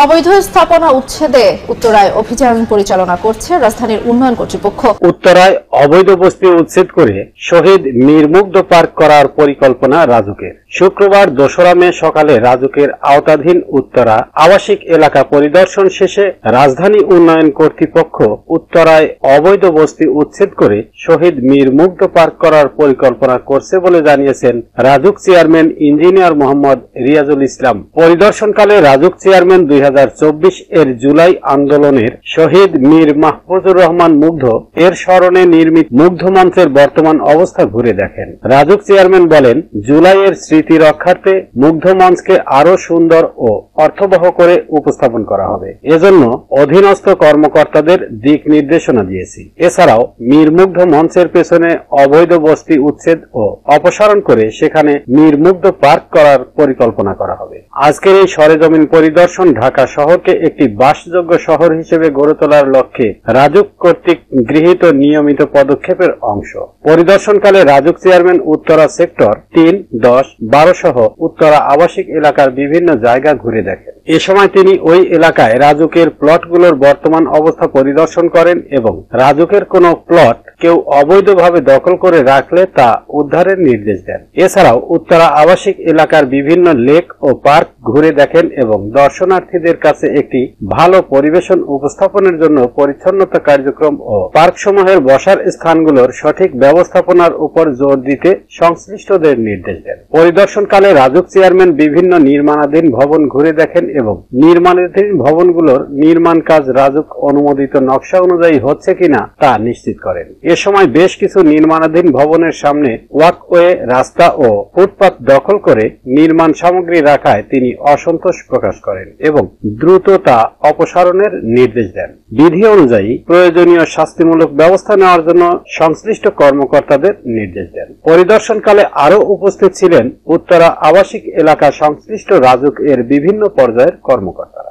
অবৈধ স্থাপনা উচ্ছেদে উত্তরায় অভিযান পরিচালনা করছে রাজধানীর উন্নয়ন কর্তৃপক্ষ। উত্তরায় অবৈধ বস্তি উচ্ছেদ করে শহীদ মীর মুগ্ধ পার্ক করার পরিকল্পনা রাজুকের। শুক্রবার ২রা মে সকালে রাজুকের আওতাধীন উত্তরা আবাসিক এলাকা পরিদর্শন শেষে রাজধানী উন্নয়ন কর্তৃপক্ষ উত্তরায় অবৈধ বস্তি উচ্ছেদ করে শহীদ মীর মুগ্ধ পার্ক করার পরিকল্পনা করছে বলে জানিয়েছেন রাজুক চেয়ারম্যান ইঞ্জিনিয়ার মোহাম্মদ রিয়াজুল ইসলাম। পরিদর্শনকালে রাজুক চেয়ারম্যান ২০২৪ এর জুলাই আন্দোলনের শহীদ মীর মাহফুজুর রহমান মুগ্ধ এর স্মরণে নির্মিত মুগ্ধ মঞ্চের বর্তমান অবস্থা ঘুরে দেখেন। রাজুক চেয়ারম্যান বলেন, জুলাইয়ের স্মৃতি রক্ষার্থে মুগ্ধ মঞ্চকে আরো সুন্দর ও অর্থবহ করে উপস্থাপন করা হবে। এজন্য অধীনস্থ কর্মকর্তাদের দিক নির্দেশনা দিয়েছি। এছাড়াও মীর মুগ্ধ মঞ্চের পেছনে অবৈধ বস্তি উচ্ছেদ ও অপসারণ করে সেখানে মীর মুগ্ধ পার্ক করার পরিকল্পনা করা হবে। আজকের এই সরেজমিন পরিদর্শন ঢাকা শহরকে একটি বাসযোগ্য শহর হিসেবে গড়ে তোলার লক্ষ্যে রাজুক কর্তৃক গৃহীত নিয়মিত পদক্ষেপের অংশ। পরিদর্শনকালে রাজুক চেয়ারম্যান উত্তরা সেক্টর ৩, ১০, ১২ সহ উত্তরা আবাসিক এলাকার বিভিন্ন জায়গা ঘুরে দেখেন। এ সময় তিনি ওই এলাকায় রাজুকের প্লটগুলোর বর্তমান অবস্থা পরিদর্শন করেন এবং রাজুকের কোনো প্লট কেউ অবৈধভাবে দখল করে রাখলে তা উদ্ধারের নির্দেশ দেন। এছাড়াও উত্তরা আবাসিক এলাকার বিভিন্ন লেক ও পার্ক ঘুরে দেখেন এবং দর্শনার্থীদের কাছে একটি ভালো পরিবেশন উপস্থাপনের জন্য পরিচ্ছন্নতা কার্যক্রম ও পার্কসমূহের বসার স্থানগুলোর সঠিক ব্যবস্থাপনার উপর জোর দিতে সংশ্লিষ্টদের নির্দেশ দেন। পরিদর্শনকালে রাজুক চেয়ারম্যান বিভিন্ন নির্মাণাধীন ভবন ঘুরে দেখেন এবং নির্মাণাধীন ভবনগুলোর নির্মাণ কাজ রাজুক অনুমোদিত নকশা অনুযায়ী হচ্ছে কিনা তা নিশ্চিত করেন। এ সময় বেশ কিছু নির্মাণাধীন ভবনের সামনে ওয়াকওয়ে, রাস্তা ও ফুটপাত দখল করে নির্মাণ সামগ্রী রাখায় তিনি অসন্তোষ প্রকাশ করেন এবং দ্রুত তা অপসারণের নির্দেশ দেন। বিধি অনুযায়ী প্রয়োজনীয় শাস্তিমূলক ব্যবস্থা নেওয়ার জন্য সংশ্লিষ্ট কর্মকর্তাদের নির্দেশ দেন। পরিদর্শনকালে আরও উপস্থিত ছিলেন উত্তরা আবাসিক এলাকা সংশ্লিষ্ট রাজুক এর বিভিন্ন পর্যায়ের কর্মকর্তারা।